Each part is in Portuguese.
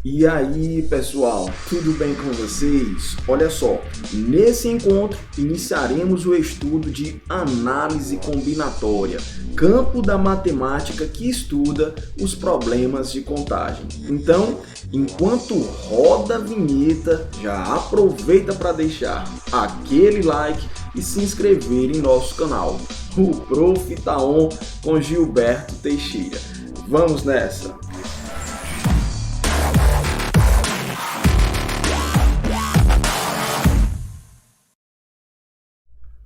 E aí, pessoal, tudo bem com vocês? Olha só, nesse encontro iniciaremos o estudo de análise combinatória, campo da matemática que estuda os problemas de contagem. Então, enquanto roda a vinheta, já aproveita para deixar aquele like e se inscrever em nosso canal, o Prof. Tá On com Gilberto Teixeira. Vamos nessa!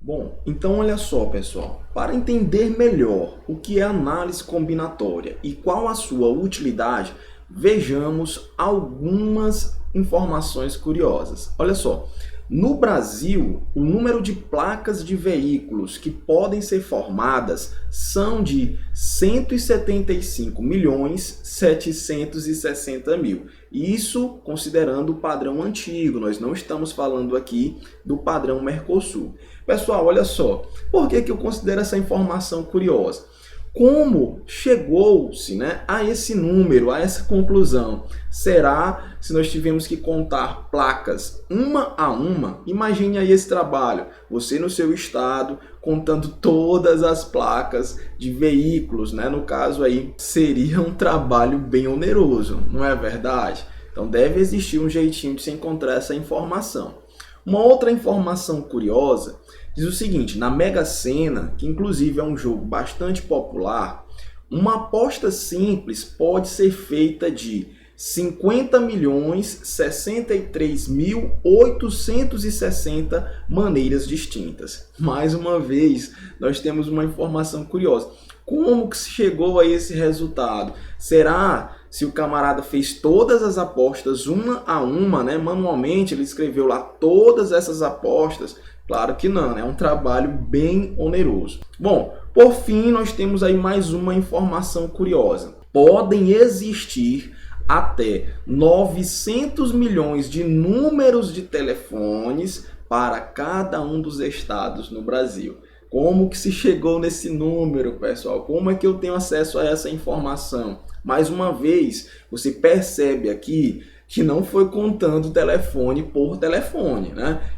Bom, então olha só, pessoal, para entender melhor o que é análise combinatória e qual a sua utilidade, vejamos algumas informações curiosas. Olha só, no Brasil, o número de placas de veículos que podem ser formadas são de 175.760.000. Isso considerando o padrão antigo, nós não estamos falando aqui do padrão Mercosul. Pessoal, olha só, por que eu considero essa informação curiosa? Como chegou-se, a esse número, a essa conclusão? Será se nós tivemos que contar placas uma a uma? Imagine aí esse trabalho, você no seu estado, contando todas as placas de veículos, No caso aí, seria um trabalho bem oneroso, não é verdade? Então deve existir um jeitinho de se encontrar essa informação. Uma outra informação curiosa diz o seguinte: na Mega Sena, que inclusive é um jogo bastante popular, uma aposta simples pode ser feita de 50.063.860 maneiras distintas. Mais uma vez, nós temos uma informação curiosa. Como que se chegou a esse resultado? Será se o camarada fez todas as apostas uma a uma, manualmente, ele escreveu lá todas essas apostas? Claro que não, é um trabalho bem oneroso. Bom, por fim, nós temos aí mais uma informação curiosa. Podem existir até 900 milhões de números de telefones para cada um dos estados no Brasil. Como que se chegou nesse número, pessoal? Como é que eu tenho acesso a essa informação? Mais uma vez, você percebe aqui que não foi contando telefone por telefone,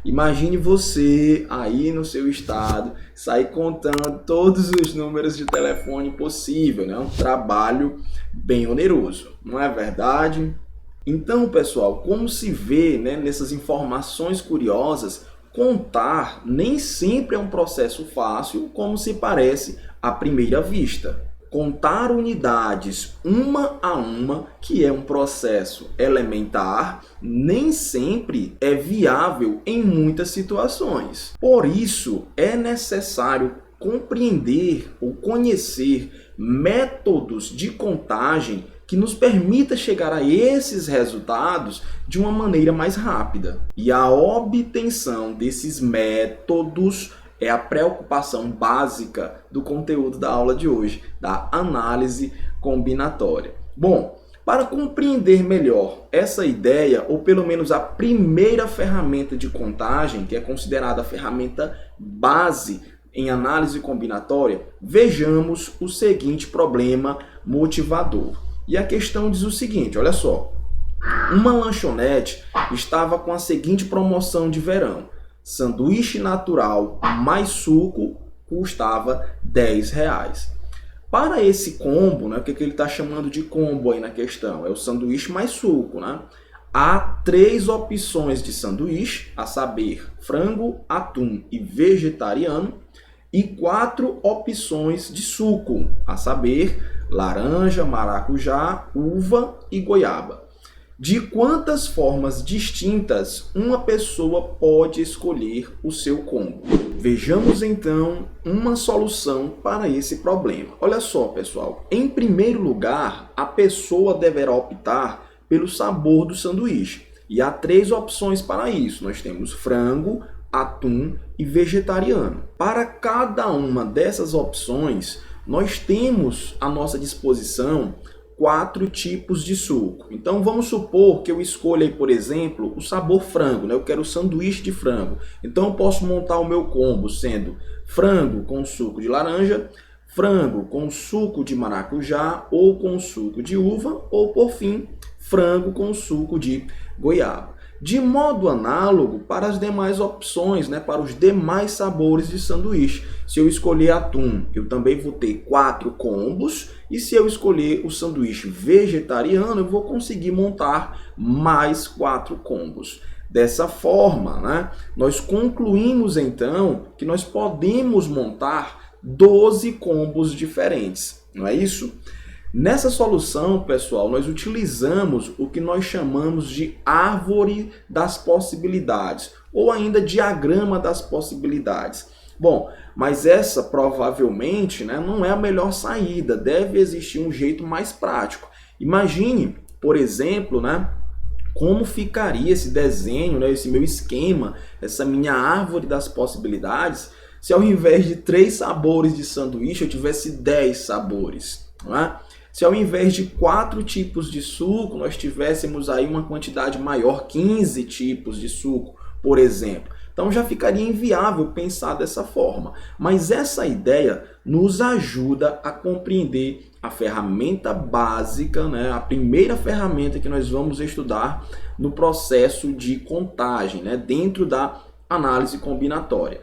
Imagine você aí no seu estado sair contando todos os números de telefone possível, É um trabalho bem oneroso, não é verdade? Então, pessoal, como se vê, nessas informações curiosas, contar nem sempre é um processo fácil, como se parece à primeira vista. Contar unidades uma a uma, que é um processo elementar, nem sempre é viável em muitas situações. Por isso, é necessário compreender ou conhecer métodos de contagem que nos permita chegar a esses resultados de uma maneira mais rápida. E a obtenção desses métodos é a preocupação básica do conteúdo da aula de hoje, da análise combinatória. Bom, para compreender melhor essa ideia, ou pelo menos a primeira ferramenta de contagem, que é considerada a ferramenta base em análise combinatória, vejamos o seguinte problema motivador. E a questão diz o seguinte, olha só. Uma lanchonete estava com a seguinte promoção de verão: sanduíche natural mais suco custava R$10. Para esse combo, o que ele está chamando de combo aí na questão? É o sanduíche mais suco, Há 3 opções de sanduíche, a saber, frango, atum e vegetariano, e 4 opções de suco, a saber, laranja, maracujá, uva e goiaba. De quantas formas distintas uma pessoa pode escolher o seu combo? Vejamos então uma solução para esse problema. Olha só, pessoal. Em primeiro lugar, a pessoa deverá optar pelo sabor do sanduíche. E há 3 opções para isso. Nós temos frango, atum e vegetariano. Para cada uma dessas opções, nós temos à nossa disposição 4 tipos de suco. Então vamos supor que eu escolha aí, por exemplo, o sabor frango, Eu quero o sanduíche de frango. Então eu posso montar o meu combo sendo frango com suco de laranja, frango com suco de maracujá ou com suco de uva, ou por fim, frango com suco de goiaba. De modo análogo para as demais opções, né, para os demais sabores de sanduíche. Se eu escolher atum, eu também vou ter 4 combos. E se eu escolher o sanduíche vegetariano, eu vou conseguir montar mais 4 combos. Dessa forma, né, nós concluímos então que nós podemos montar 12 combos diferentes, não é isso? Nessa solução, pessoal, nós utilizamos o que nós chamamos de árvore das possibilidades, ou ainda diagrama das possibilidades. Bom, mas essa provavelmente, né, não é a melhor saída, deve existir um jeito mais prático. Imagine, por exemplo, né, como ficaria esse desenho, né, esse meu esquema, essa minha árvore das possibilidades, se ao invés de 3 sabores de sanduíche eu tivesse 10 sabores, não é? Se ao invés de 4 tipos de suco, nós tivéssemos aí uma quantidade maior, 15 tipos de suco, por exemplo. Então já ficaria inviável pensar dessa forma. Mas essa ideia nos ajuda a compreender a ferramenta básica, né? A primeira ferramenta que nós vamos estudar no processo de contagem, né? Dentro da análise combinatória.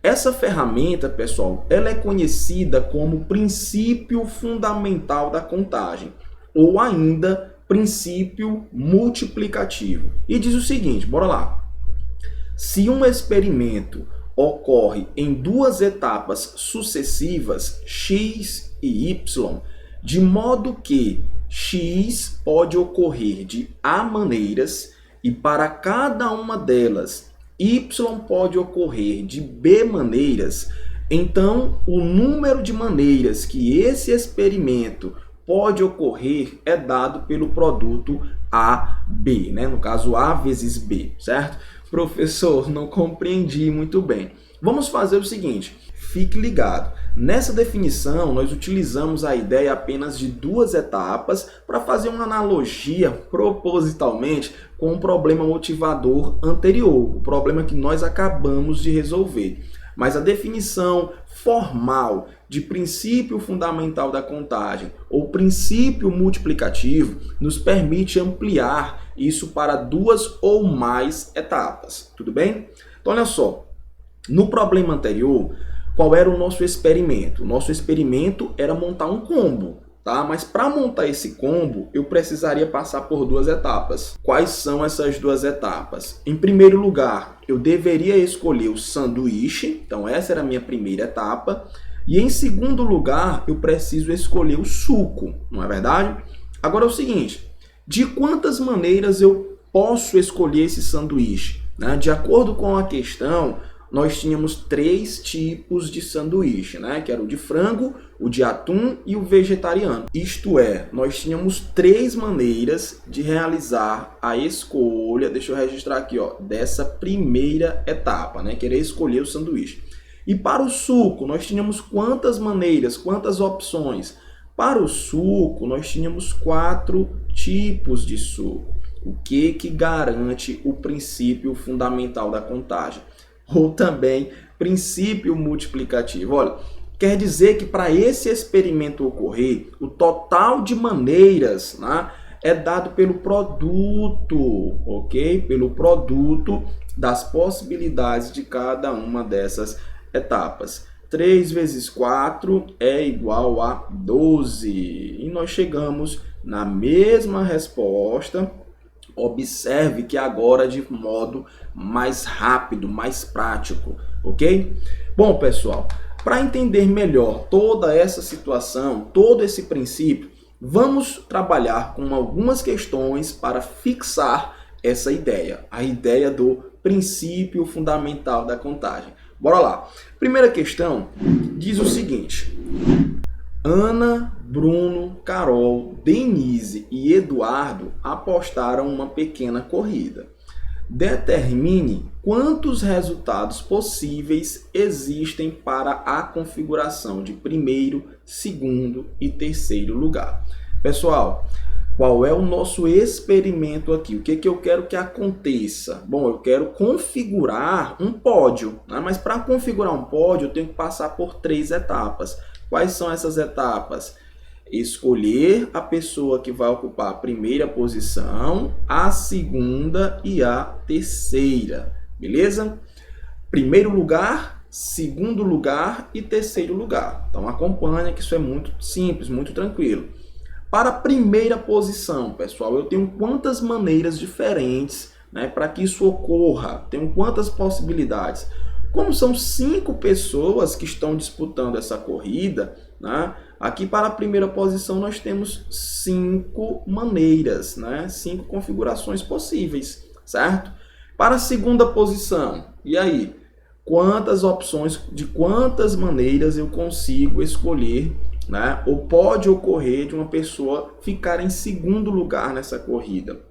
Essa ferramenta, pessoal, ela é conhecida como princípio fundamental da contagem, ou ainda princípio multiplicativo. E diz o seguinte, bora lá. Se um experimento ocorre em 2 etapas sucessivas, x e y, de modo que x pode ocorrer de A maneiras e para cada uma delas y pode ocorrer de B maneiras, então o número de maneiras que esse experimento pode ocorrer é dado pelo produto AB, né? No caso A vezes B, certo? Professor, não compreendi muito bem. Vamos fazer o seguinte, fique ligado. Nessa definição, nós utilizamos a ideia apenas de 2 etapas para fazer uma analogia propositalmente com o problema motivador anterior, o problema que nós acabamos de resolver. Mas a definição formal de princípio fundamental da contagem ou princípio multiplicativo nos permite ampliar isso para 2 ou mais etapas, tudo bem? Então olha só, no problema anterior, qual era o nosso experimento? O nosso experimento era montar um combo, tá? Mas para montar esse combo, eu precisaria passar por 2 etapas. Quais são essas 2 etapas? Em primeiro lugar, eu deveria escolher o sanduíche, então essa era a minha primeira etapa. E em segundo lugar, eu preciso escolher o suco, não é verdade? Agora é o seguinte, de quantas maneiras eu posso escolher esse sanduíche? Né? De acordo com a questão, nós tínhamos 3 tipos de sanduíche, né? Que era o de frango, o de atum e o vegetariano. Isto é, nós tínhamos 3 maneiras de realizar a escolha, deixa eu registrar aqui, ó, dessa primeira etapa, né? Que era escolher o sanduíche. E para o suco, nós tínhamos quantas maneiras, quantas opções? Para o suco, nós tínhamos 4 tipos de suco. O que garante o princípio fundamental da contagem? Ou também princípio multiplicativo. Olha, quer dizer que para esse experimento ocorrer, o total de maneiras, né, é dado pelo produto, ok? Pelo produto das possibilidades de cada uma dessas etapas. 3 vezes 4 é igual a 12. E nós chegamos na mesma resposta. Observe que agora de modo mais rápido, mais prático, ok? Bom, pessoal, para entender melhor toda essa situação, todo esse princípio, vamos trabalhar com algumas questões para fixar essa ideia, a ideia do princípio fundamental da contagem. Bora lá. Primeira questão diz o seguinte: Ana, Bruno, Carol, Denise e Eduardo apostaram uma pequena corrida. Determine quantos resultados possíveis existem para a configuração de primeiro, segundo e terceiro lugar. Pessoal, qual é o nosso experimento aqui? O que eu quero que aconteça? Bom, eu quero configurar um pódio, né? Mas para configurar um pódio eu tenho que passar por 3 etapas. Quais são essas etapas? escolher a pessoa que vai ocupar a primeira posição, a segunda e a terceira, beleza? Primeiro lugar, segundo lugar e terceiro lugar. Então acompanha que isso é muito simples, muito tranquilo. Para a primeira posição, pessoal, eu tenho quantas maneiras diferentes, né, para que isso ocorra? Tenho quantas possibilidades? Como são 5 pessoas que estão disputando essa corrida, né, aqui para a primeira posição nós temos 5 maneiras, né, 5 configurações possíveis, certo? Para a segunda posição, e aí? Quantas opções, de quantas maneiras eu consigo escolher, né, ou pode ocorrer de uma pessoa ficar em segundo lugar nessa corrida?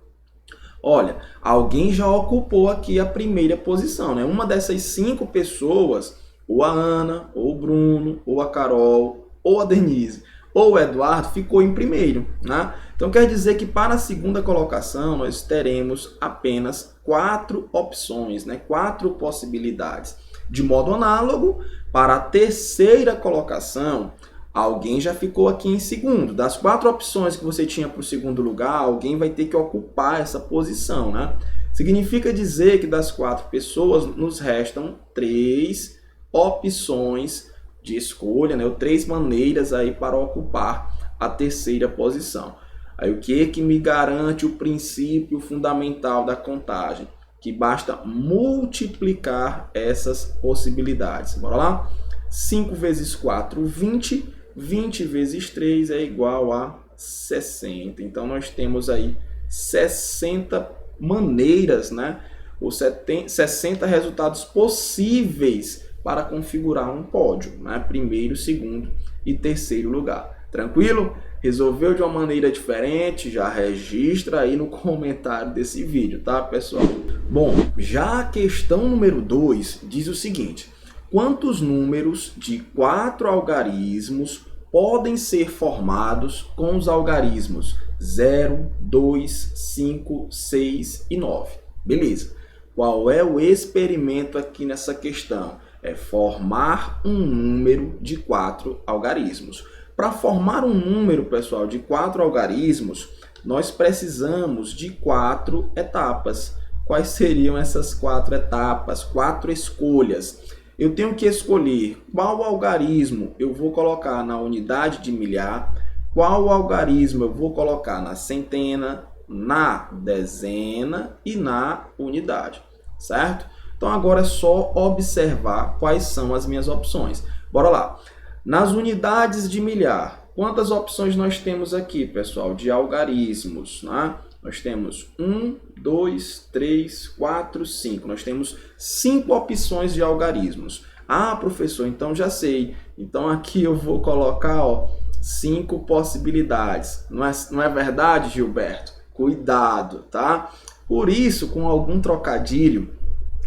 Olha, alguém já ocupou aqui a primeira posição, né? Uma dessas 5 pessoas, ou a Ana, ou o Bruno, ou a Carol, ou a Denise, ou o Eduardo, ficou em primeiro, né? Então quer dizer que para a segunda colocação nós teremos apenas 4 opções, né? 4 possibilidades. De modo análogo, para a terceira colocação, alguém já ficou aqui em segundo. Das 4 opções que você tinha para o segundo lugar, alguém vai ter que ocupar essa posição, né? Significa dizer que das 4 pessoas nos restam 3 opções de escolha, né? Ou 3 maneiras aí para ocupar a terceira posição. Aí o que me garante o princípio fundamental da contagem? Que basta multiplicar essas possibilidades. Bora lá? 5 vezes 4, 20. 20 vezes 3 é igual a 60. Então, nós temos aí 60 maneiras, né? Ou 60 resultados possíveis para configurar um pódio, né? Primeiro, segundo e terceiro lugar. Tranquilo? Resolveu de uma maneira diferente? Já registra aí no comentário desse vídeo, tá, pessoal? Bom, já a questão número 2 diz o seguinte: quantos números de 4 algarismos podem ser formados com os algarismos 0, 2, 5, 6 e 9? Beleza. Qual é o experimento aqui nessa questão? É formar um número de 4 algarismos. Para formar um número, pessoal, de 4 algarismos, nós precisamos de 4 etapas. Quais seriam essas 4 etapas? 4 escolhas. Eu tenho que escolher qual algarismo eu vou colocar na unidade de milhar, qual algarismo eu vou colocar na centena, na dezena e na unidade, certo? Então agora é só observar quais são as minhas opções. Bora lá. Nas unidades de milhar, quantas opções nós temos aqui, pessoal, de algarismos, né? Nós temos 1, 2, 3, 4, 5. Nós temos 5 opções de algarismos. Ah, professor, então já sei. Então aqui eu vou colocar 5 possibilidades. Não é verdade, Gilberto? Cuidado, tá? Por isso, com algum trocadilho,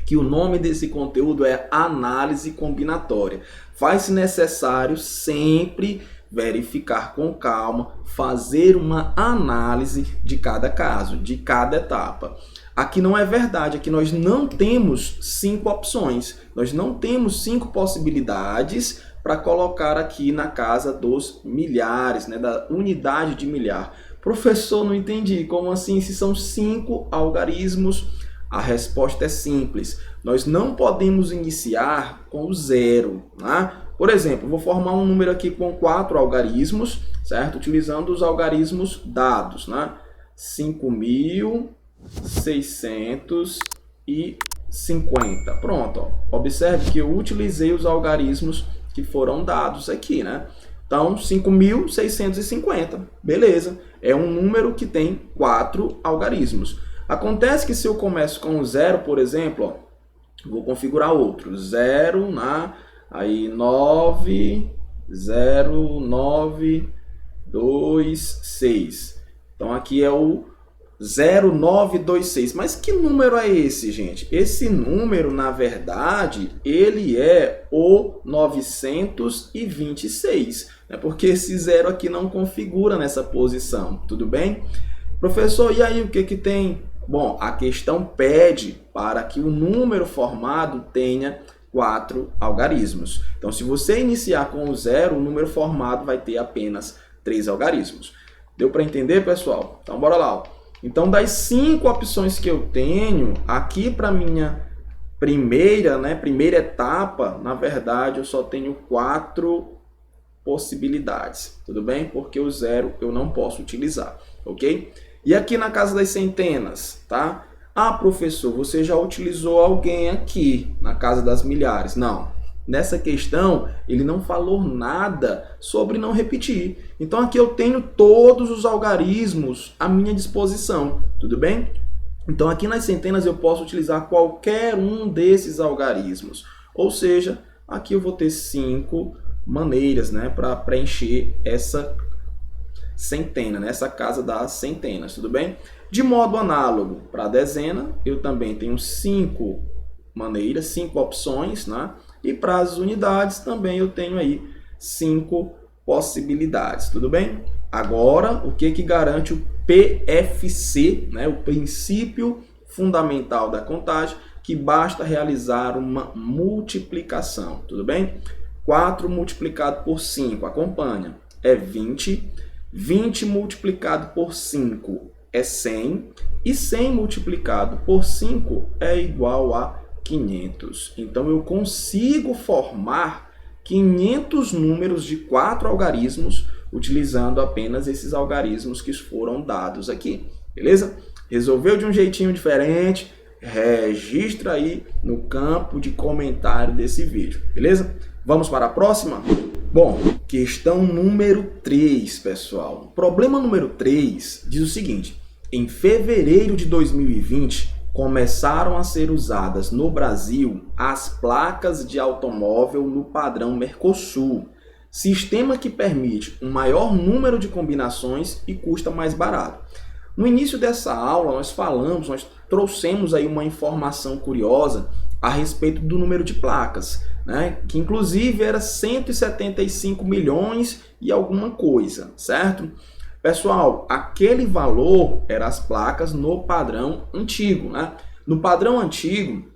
que o nome desse conteúdo é análise combinatória. Faz-se necessário sempre verificar com calma, fazer uma análise de cada caso, de cada etapa. Aqui não é verdade, aqui nós não temos 5 opções, nós não temos 5 possibilidades para colocar aqui na casa dos milhares, né, da unidade de milhar. Professor, não entendi, como assim se são 5 algarismos? A resposta é simples, nós não podemos iniciar com o 0, né? Por exemplo, vou formar um número aqui com 4 algarismos, certo? Utilizando os algarismos dados, né? 5.650. Pronto, ó. Observe que eu utilizei os algarismos que foram dados aqui, né? Então, 5.650. Beleza. É um número que tem 4 algarismos. Acontece que se eu começo com 0, por exemplo, ó, vou configurar outro. 0, né? Aí 9, 0, 9, 2, 6. Então aqui é o 0926. Mas que número é esse, gente? Esse número, na verdade, ele é o 926, né? Porque esse 0 aqui não configura nessa posição, tudo bem? Professor, e aí o que que tem? Bom, a questão pede para que o número formado tenha 4 algarismos. Então, se você iniciar com o 0, o número formado vai ter apenas 3 algarismos. Deu para entender, pessoal? Então, bora lá. Então, das 5 opções que eu tenho, aqui para minha primeira etapa, na verdade, eu só tenho 4 possibilidades, tudo bem? Porque o 0 eu não posso utilizar, ok? E aqui na casa das centenas, tá? Ah, professor, você já utilizou alguém aqui na casa das milhares. Não. Nessa questão, ele não falou nada sobre não repetir. Então, aqui eu tenho todos os algarismos à minha disposição, tudo bem? Então, aqui nas centenas eu posso utilizar qualquer um desses algarismos. Ou seja, aqui eu vou ter 5 maneiras, né, para preencher essa centena, né, essa casa das centenas, tudo bem? De modo análogo para a dezena, eu também tenho 5 maneiras, 5 opções, né? E para as unidades também eu tenho aí 5 possibilidades, tudo bem? Agora, o que garante o PFC, né? O princípio fundamental da contagem, que basta realizar uma multiplicação, tudo bem? 4 multiplicado por 5, acompanha, é 20. 20 multiplicado por 5 é 100. E 100 multiplicado por 5 é igual a 500. Então, eu consigo formar 500 números de 4 algarismos utilizando apenas esses algarismos que foram dados aqui. Beleza? Resolveu de um jeitinho diferente? Registra aí no campo de comentário desse vídeo. Beleza? Vamos para a próxima? Bom, questão número 3, pessoal. Problema número 3 diz o seguinte: em fevereiro de 2020, começaram a ser usadas no Brasil as placas de automóvel no padrão Mercosul, sistema que permite um maior número de combinações e custa mais barato. No início dessa aula, nós trouxemos aí uma informação curiosa a respeito do número de placas, né? Que inclusive era 175 milhões e alguma coisa, certo? Pessoal, aquele valor eram as placas no padrão antigo, né? No padrão antigo,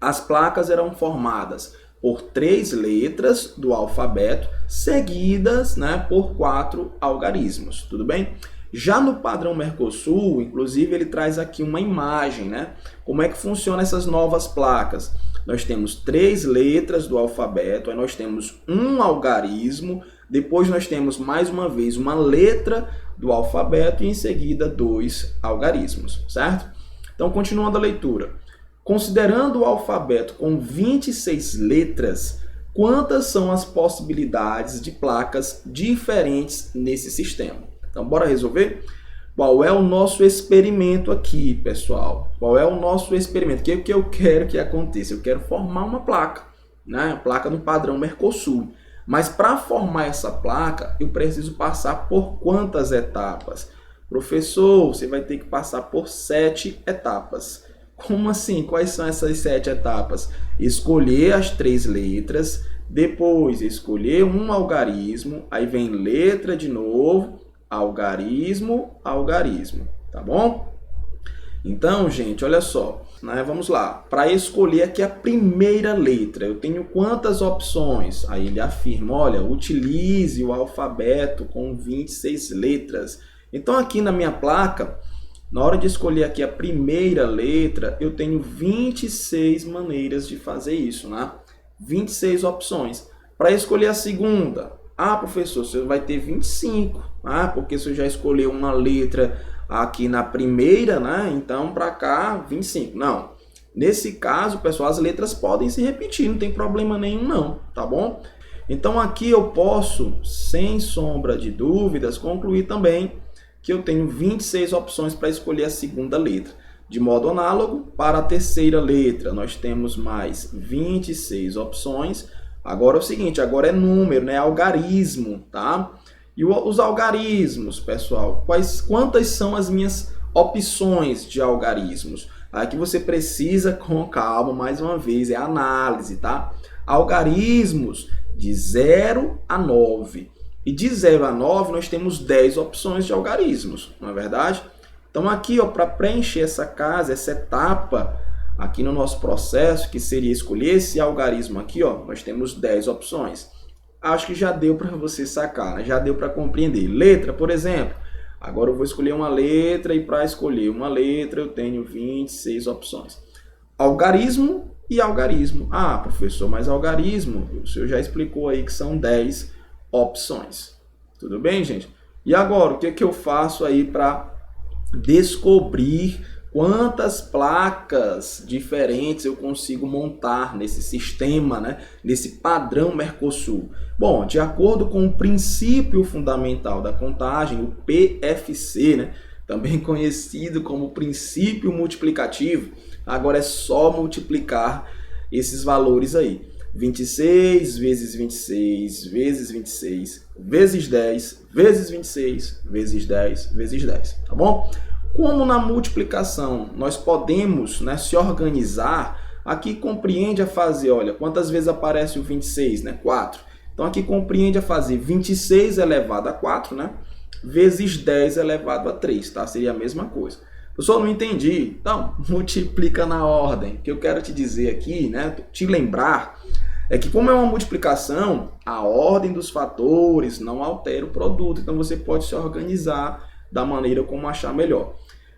as placas eram formadas por 3 letras do alfabeto, seguidas, né, por 4 algarismos, tudo bem? Já no padrão Mercosul, inclusive, ele traz aqui uma imagem, né? Como é que funciona essas novas placas? Nós temos 3 letras do alfabeto, aí nós temos um algarismo, depois nós temos mais uma vez uma letra do alfabeto e em seguida 2 algarismos, certo? Então, continuando a leitura. Considerando o alfabeto com 26 letras, quantas são as possibilidades de placas diferentes nesse sistema? Então, bora resolver? Qual é o nosso experimento aqui, pessoal? Qual é o nosso experimento? O que eu quero que aconteça? Eu quero formar uma placa, né? Placa no padrão Mercosul. Mas para formar essa placa, eu preciso passar por quantas etapas? Professor, você vai ter que passar por 7 etapas. Como assim? Quais são essas 7 etapas? Escolher as 3 letras, depois escolher um algarismo, aí vem letra de novo, algarismo, algarismo, tá bom? Então, gente, olha só, né? Vamos lá. Para escolher aqui a primeira letra, eu tenho quantas opções? Aí ele afirma, olha, utilize o alfabeto com 26 letras. Então, aqui na minha placa, na hora de escolher aqui a primeira letra, eu tenho 26 maneiras de fazer isso, né? 26 opções. Para escolher a segunda, ah, professor, você vai ter 25. Ah, porque você já escolheu uma letra aqui na primeira, né? Então, para cá, 25. Não. Nesse caso, pessoal, as letras podem se repetir, não tem problema nenhum não, tá bom? Então, aqui eu posso, sem sombra de dúvidas, concluir também que eu tenho 26 opções para escolher a segunda letra. De modo análogo, para a terceira letra, nós temos mais 26 opções. Agora é o seguinte, agora é número, né? Algarismo, tá? E os algarismos, pessoal, quantas são as minhas opções de algarismos? Aqui você precisa, com calma, mais uma vez, é análise, tá? Algarismos de 0 a 9. E de 0 a 9 nós temos 10 opções de algarismos, não é verdade? Então aqui, ó, para preencher essa casa, essa etapa aqui no nosso processo, que seria escolher esse algarismo aqui, ó, nós temos 10 opções. acho que já deu para você sacar, né? Já deu para compreender. Letra, por exemplo. Agora eu vou escolher uma letra e para escolher uma letra eu tenho 26 opções. Algarismo e algarismo. Ah, professor, mas algarismo, o senhor já explicou aí que são 10 opções. Tudo bem, gente? E agora, o que é que eu faço aí para descobrir quantas placas diferentes eu consigo montar nesse sistema, né? Nesse padrão Mercosul? Bom, de acordo com o princípio fundamental da contagem, o PFC, né? Também conhecido como princípio multiplicativo, agora é só multiplicar esses valores aí. 26 vezes 26 vezes 26 vezes 10 vezes 26 vezes 10 vezes 10, tá bom? Como na multiplicação nós podemos, né, se organizar, aqui compreende a fazer, olha, quantas vezes aparece o 26, né? 4. Então aqui compreende a fazer 26 elevado a 4, né? Vezes 10 elevado a 3, tá? Seria a mesma coisa. Eu só não entendi. Então, multiplica na ordem. O que eu quero te dizer aqui, né, te lembrar, é que como é uma multiplicação, a ordem dos fatores não altera o produto. Então você pode se organizar da maneira como achar melhor.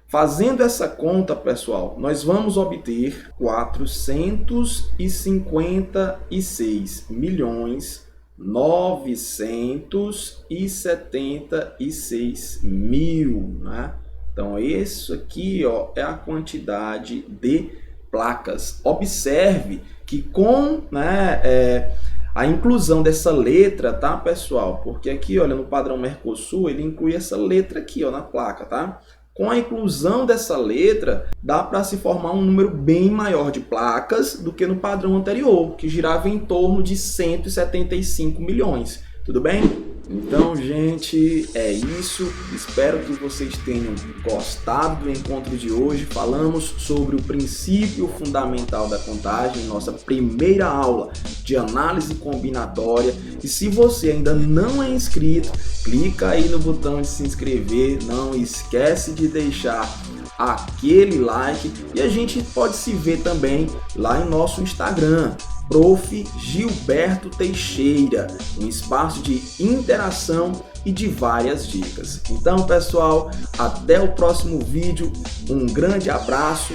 Fazendo essa conta, pessoal, nós vamos obter 456.976.000, né? Então, isso aqui, ó, é a quantidade de placas. Observe que com, né, a inclusão dessa letra, tá, pessoal? Porque aqui, olha, no padrão Mercosul, ele inclui essa letra aqui, ó, na placa, tá? Com a inclusão dessa letra, dá para se formar um número bem maior de placas do que no padrão anterior, que girava em torno de 175 milhões. Tudo bem? Então, gente, é isso. Espero que vocês tenham gostado do encontro de hoje. Falamos sobre o princípio fundamental da contagem, nossa primeira aula de análise combinatória. E se você ainda não é inscrito, clica aí no botão de se inscrever. Não esquece de deixar aquele like. E a gente pode se ver também lá em nosso Instagram, Prof. Gilberto Teixeira, um espaço de interação e de várias dicas. Então, pessoal, até o próximo vídeo. Um grande abraço,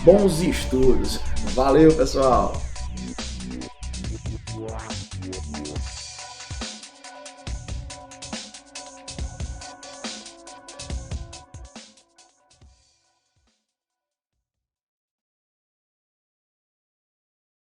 bons estudos. Valeu, pessoal!